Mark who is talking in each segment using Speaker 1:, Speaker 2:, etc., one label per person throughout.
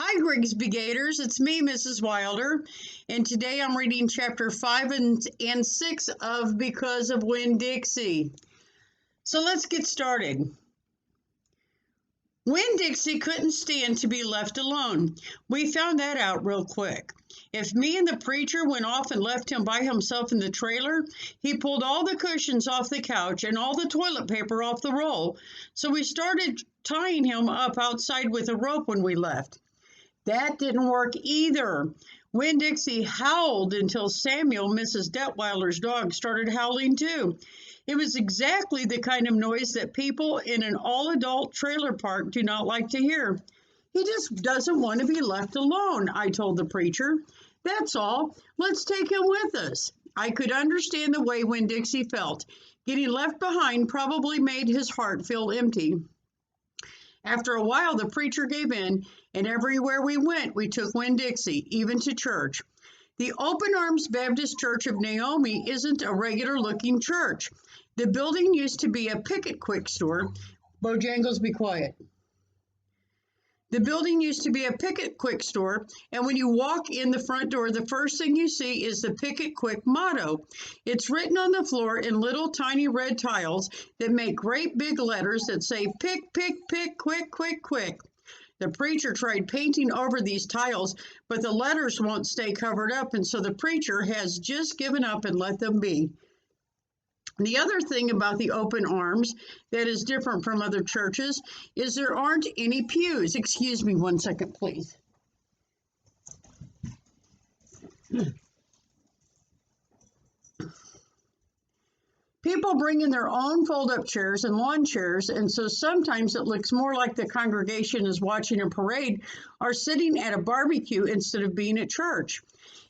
Speaker 1: Hi, Grigsby Gators. It's me, Mrs. Wilder, and today I'm reading chapter 5 and 6 of Because of Winn-Dixie. So let's get started. Winn-Dixie couldn't stand to be left alone. We found that out real quick. If me and the preacher went off and left him by himself in the trailer, he pulled all the cushions off the couch and all the toilet paper off the roll. So we started tying him up outside with a rope when we left. That didn't work either. Winn-Dixie howled until Samuel, Mrs. Detweiler's dog, started howling too. It was exactly the kind of noise that people in an all-adult trailer park do not like to hear. He just doesn't want to be left alone, I told the preacher. That's all. Let's take him with us. I could understand the way Winn-Dixie felt. Getting left behind probably made his heart feel empty. After a while, the preacher gave in, and everywhere we went, we took Winn-Dixie, even to church. The Open Arms Baptist Church of Naomi isn't a regular-looking church. The building used to be a Picket Quick store. Bojangles, be quiet. The building used to be a Picket Quick store, and when you walk in the front door, the first thing you see is the Picket Quick motto. It's written on the floor in little tiny red tiles that make great big letters that say, "Pick, pick, pick, quick, quick, quick." The preacher tried painting over these tiles, but the letters won't stay covered up, and so the preacher has just given up and let them be. The other thing about the Open Arms that is different from other churches is there aren't any pews. Excuse me 1 second, please. People bring in their own fold-up chairs and lawn chairs, and so sometimes it looks more like the congregation is watching a parade or sitting at a barbecue instead of being at church.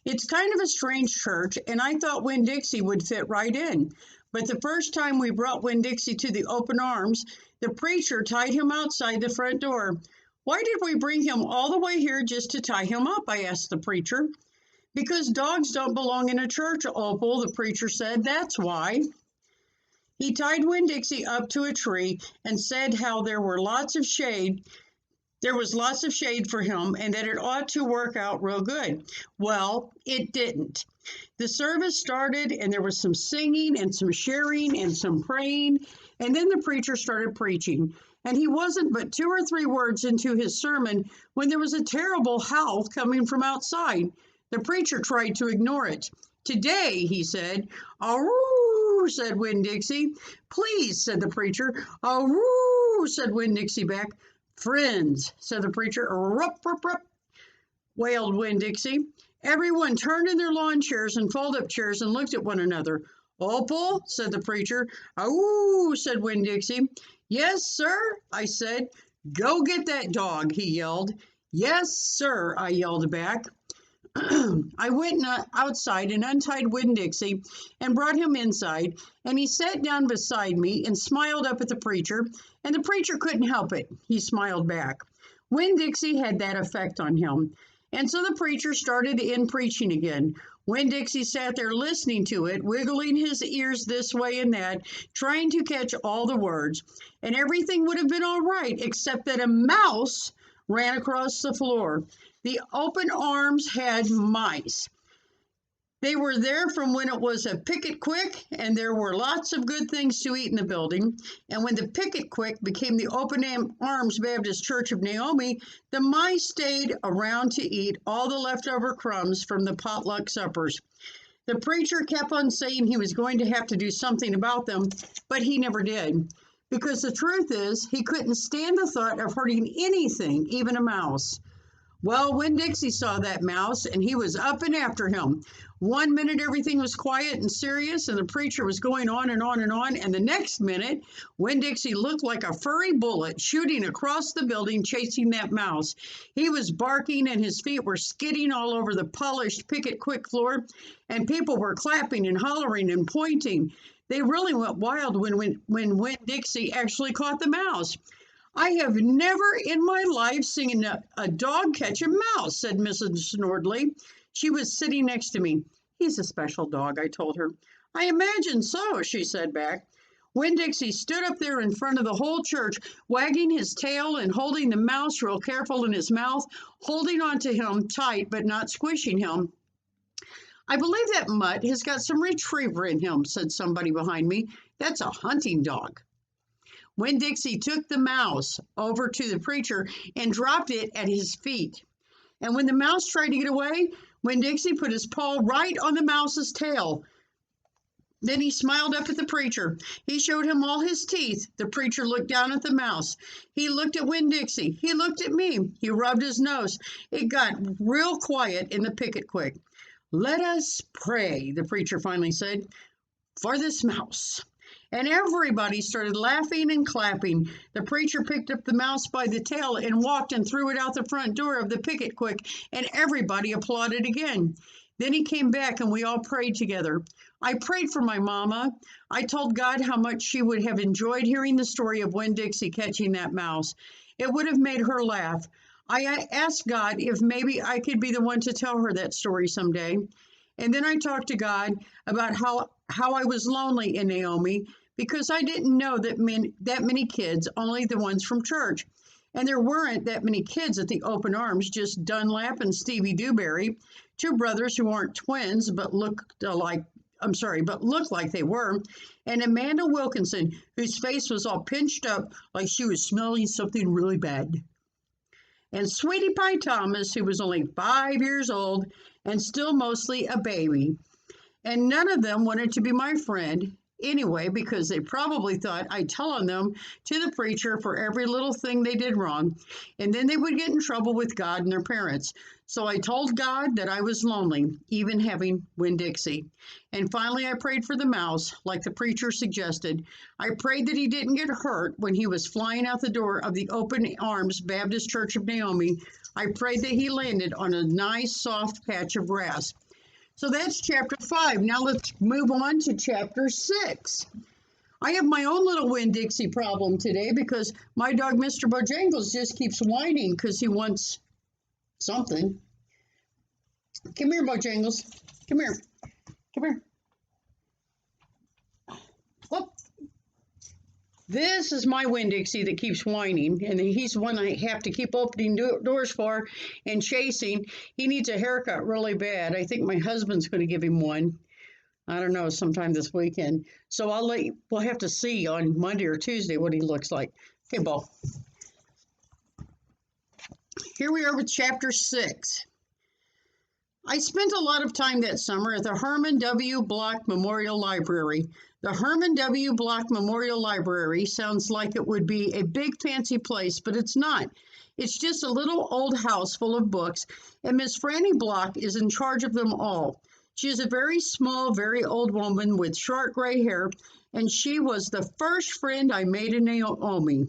Speaker 1: It's kind of a strange church, and I thought Winn-Dixie would fit right in. But the first time we brought Winn-Dixie to the Open Arms, the preacher tied him outside the front door. "Why did we bring him all the way here just to tie him up?" I asked the preacher. "Because dogs don't belong in a church, Opal," the preacher said. "That's why." He tied Winn-Dixie up to a tree and said how there was lots of shade for him and that it ought to work out real good. Well, it didn't. The service started and there was some singing and some sharing and some praying, and then the preacher started preaching. And he wasn't but 2 or 3 words into his sermon when there was a terrible howl coming from outside. The preacher tried to ignore it. "Today," he said. "Aroo," said Winn-Dixie. "Please," said the preacher. "Aroo," said Winn-Dixie back. "Friends," said the preacher. "Rup, rup, rup," wailed Winn-Dixie. Everyone turned in their lawn chairs and fold-up chairs and looked at one another. "Opal," said the preacher. "Ow," said Winn-Dixie. "Yes, sir," I said. "Go get that dog," he yelled. "Yes, sir," I yelled back. I went outside and untied Winn-Dixie and brought him inside, and he sat down beside me and smiled up at the preacher, and the preacher couldn't help it. He smiled back. Winn-Dixie had that effect on him. And so the preacher started in preaching again. Winn-Dixie sat there listening to it, wiggling his ears this way and that, trying to catch all the words. And everything would have been all right, except that a mouse ran across the floor. The Open Arms had mice. They were there from when it was a Picket Quick, and there were lots of good things to eat in the building. And when the Picket Quick became the Open Arms Baptist Church of Naomi, the mice stayed around to eat all the leftover crumbs from the potluck suppers. The preacher kept on saying he was going to have to do something about them, but he never did. Because the truth is, he couldn't stand the thought of hurting anything, even a mouse. Well, Winn-Dixie saw that mouse, and he was up and after him. 1 minute, everything was quiet and serious, and the preacher was going on and on and on, and the next minute, Winn-Dixie looked like a furry bullet shooting across the building, chasing that mouse. He was barking, and his feet were skidding all over the polished Picket Quick floor, and people were clapping and hollering and pointing. They really went wild when Winn-Dixie actually caught the mouse. "I have never in my life seen a dog catch a mouse," said Mrs. Nordley. She was sitting next to me. "He's a special dog," I told her. "I imagine so," she said back. Winn-Dixie stood up there in front of the whole church, wagging his tail and holding the mouse real careful in his mouth, holding on to him tight but not squishing him. "I believe that mutt has got some retriever in him," said somebody behind me. "That's a hunting dog." Winn-Dixie took the mouse over to the preacher and dropped it at his feet. And when the mouse tried to get away, Winn-Dixie put his paw right on the mouse's tail. Then he smiled up at the preacher. He showed him all his teeth. The preacher looked down at the mouse. He looked at Winn-Dixie. He looked at me. He rubbed his nose. It got real quiet in the picket quick. "Let us pray," the preacher finally said, "for this mouse." And everybody started laughing and clapping. The preacher picked up the mouse by the tail and walked and threw it out the front door of the picket quick, and everybody applauded again. Then he came back and we all prayed together. I prayed for my mama. I told God how much she would have enjoyed hearing the story of Winn-Dixie catching that mouse. It would have made her laugh. I asked God if maybe I could be the one to tell her that story someday. And then I talked to God about how I was lonely in Naomi because I didn't know that many kids, only the ones from church. And there weren't that many kids at the open arms, just Dunlap and Stevie Dewberry, two brothers who aren't twins but looked like they were, and Amanda Wilkinson, whose face was all pinched up like she was smelling something really bad. And Sweetie Pie Thomas, who was only 5 years old and still mostly a baby. And none of them wanted to be my friend anyway, because they probably thought I'd tell on them to the preacher for every little thing they did wrong, and then they would get in trouble with God and their parents. So I told God that I was lonely, even having Winn-Dixie. And finally, I prayed for the mouse, like the preacher suggested. I prayed that he didn't get hurt when he was flying out the door of the Open Arms Baptist Church of Naomi. I prayed that he landed on a nice, soft patch of grass. So that's chapter 5. Now let's move on to chapter 6. I have my own little Winn-Dixie problem today because my dog, Mr. Bojangles, just keeps whining because he wants something. Come here, Bojangles. Come here. Come here. Whoop. This is my Winn-Dixie that keeps whining, and he's the one I have to keep opening doors for and chasing. He needs a haircut really bad. I think my husband's going to give him one. I don't know, sometime this weekend. So we'll have to see on Monday or Tuesday what he looks like. Okay, Bo. Here we are with chapter 6. I spent a lot of time that summer at the Herman W. Block Memorial Library. The Herman W. Block Memorial Library sounds like it would be a big fancy place, but it's not. It's just a little old house full of books, and Miss Franny Block is in charge of them all. She is a very small, very old woman with short gray hair, and she was the first friend I made in Naomi.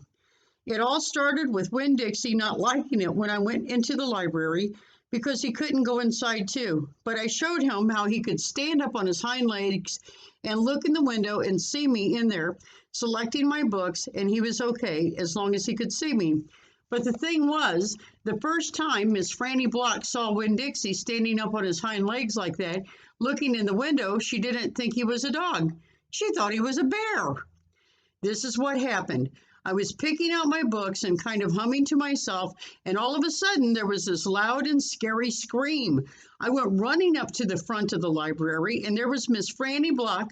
Speaker 1: It all started with Winn-Dixie not liking it when I went into the library because he couldn't go inside too. But I showed him how he could stand up on his hind legs and look in the window and see me in there selecting my books, and he was okay as long as he could see me. But the thing was, the first time Miss Franny Block saw Winn-Dixie standing up on his hind legs like that, looking in the window, she didn't think he was a dog. She thought he was a bear. This is what happened. I was picking out my books and kind of humming to myself, and all of a sudden there was this loud and scary scream. I went running up to the front of the library, and there was Miss Franny Block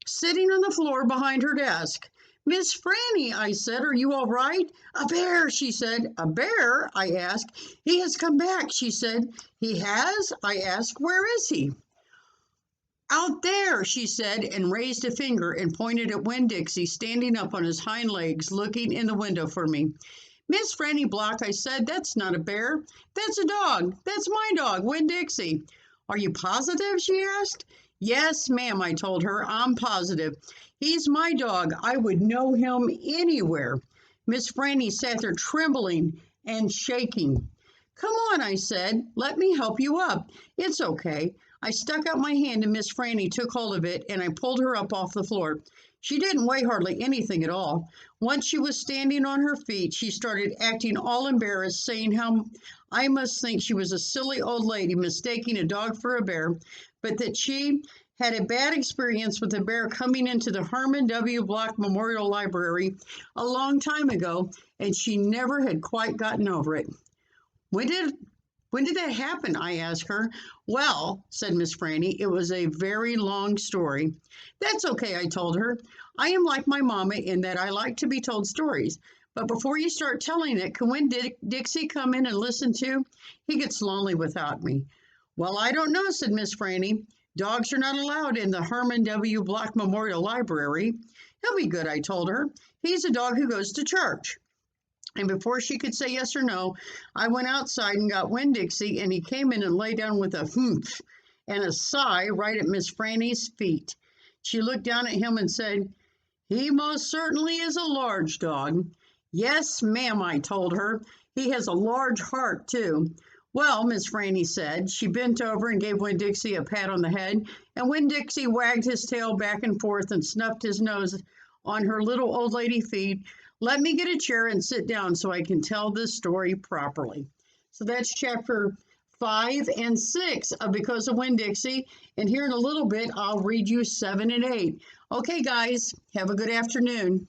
Speaker 1: sitting on the floor behind her desk. "Miss Franny," I said, "are you all right?" "A bear," she said. "A bear?" I asked. "He has come back," she said. "He has?" I asked. "Where is he?" "Out there," she said, and raised a finger and pointed at Winn-Dixie standing up on his hind legs looking in the window for me. "Miss Franny Block," I said, "that's not a bear. That's a dog. That's my dog, Winn-Dixie." "Are you positive?" she asked. "Yes, ma'am," I told her. "I'm positive. He's my dog. I would know him anywhere." Miss Franny sat there trembling and shaking. "Come on," I said. "Let me help you up. It's okay." I stuck out my hand and Miss Franny took hold of it, and I pulled her up off the floor. She didn't weigh hardly anything at all. Once she was standing on her feet, she started acting all embarrassed, saying how I must think she was a silly old lady mistaking a dog for a bear, but that she had a bad experience with a bear coming into the Herman W. Block Memorial Library a long time ago, and she never had quite gotten over it. When did when did that happen? I asked her. Well, said Miss Franny, it was a very long story. That's okay, I told her. I am like my mama in that I like to be told stories. But before you start telling it, can Winn-Dixie come in and listen too? He gets lonely without me. Well, I don't know, said Miss Franny. Dogs are not allowed in the Herman W. Block Memorial Library. He'll be good, I told her. He's a dog who goes to church. And before she could say yes or no, I went outside and got Winn-Dixie, and he came in and lay down with a humph and a sigh right at Miss Franny's feet. She looked down at him and said, he most certainly is a large dog. Yes, ma'am, I told her. He has a large heart, too. Well, Miss Franny said. She bent over and gave Winn-Dixie a pat on the head, and Winn-Dixie wagged his tail back and forth and snuffed his nose on her little old lady feet. Let me get a chair and sit down so I can tell this story properly. So that's chapter 5 and 6 of Because of Winn-Dixie. And here in a little bit, I'll read you 7 and 8. Okay, guys, have a good afternoon.